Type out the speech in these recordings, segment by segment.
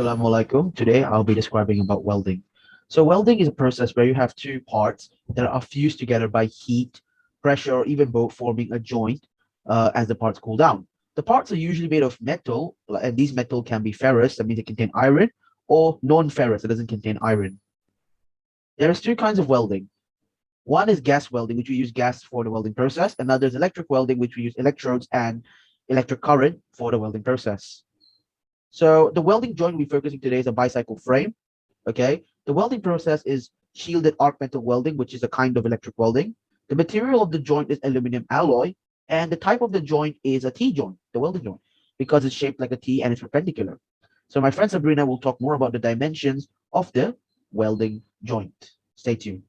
Assalamualaikum. Today I'll be describing about welding. So welding is a process where you have two parts that are fused together by heat, pressure, or even both, forming a joint as the parts cool down. The parts are usually made of metal, and these metal can be ferrous, that means they contain iron, or non-ferrous, that doesn't contain iron. There's two kinds of welding. One is gas welding, which we use gas for the welding process. Another is electric welding, which we use electrodes and electric current for the welding process. So the welding joint we're focusing today is a bicycle frame. Okay. The welding process is shielded arc metal welding, which is a kind of electric welding. The material of the joint is aluminum alloy, and the type of the joint is a T joint, the welding joint, because it's shaped like a T and it's perpendicular. So my friend Sabrina will talk more about the dimensions of the welding joint. Stay tuned.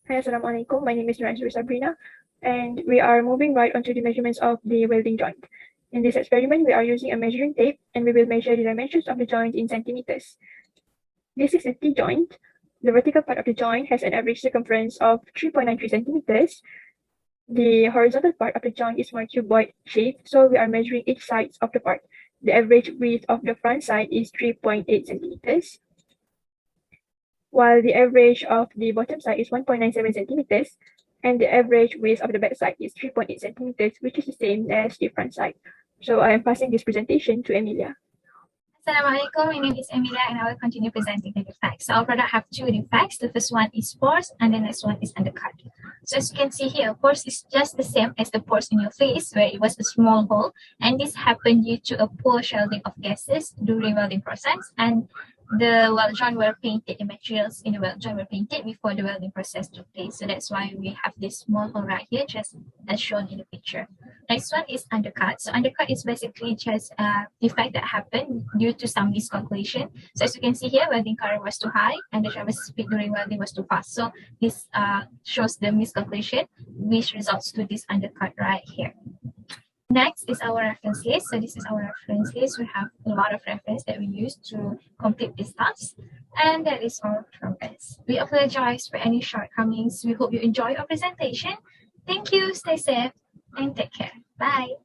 Hi, Assalamualaikum. My name is NURAIN Sabrina, and we are moving right onto the measurements of the welding joint. In this experiment, we are using a measuring tape, and we will measure the dimensions of the joint in centimeters. This is a T joint. The vertical part of the joint has an average circumference of 3.93 centimeters. The horizontal part of the joint is more cuboid shaped, so we are measuring each side of the part. The average width of the front side is 3.8 centimeters, while the average of the bottom side is 1.97 centimeters, and the average width of the back side is 3.8 centimeters, which is the same as the front side. So I am passing this presentation to Amelia. Assalamualaikum, my name is Amelia and I will continue presenting the defects. So our product have two defects. The first one is pores and the next one is undercut. So as you can see here, pores is just the same as the pores in your face where it was a small hole, and this happened due to a poor shielding of gases during welding process, and the weld joint were painted, the materials in the weld joint were painted before the welding process took place. So that's why we have this small hole right here, just as shown in the picture. Next one is undercut. So undercut is basically just a defect that happened due to some miscalculation. So as you can see here, welding current was too high and the transfer speed during welding was too fast. So this shows the miscalculation, which results to this undercut right here. Next is our reference list. So this is our reference list. We have a lot of reference that we use to complete this task. And that is all from us. We apologize for any shortcomings. We hope you enjoy our presentation. Thank you, stay safe, and take care. Bye.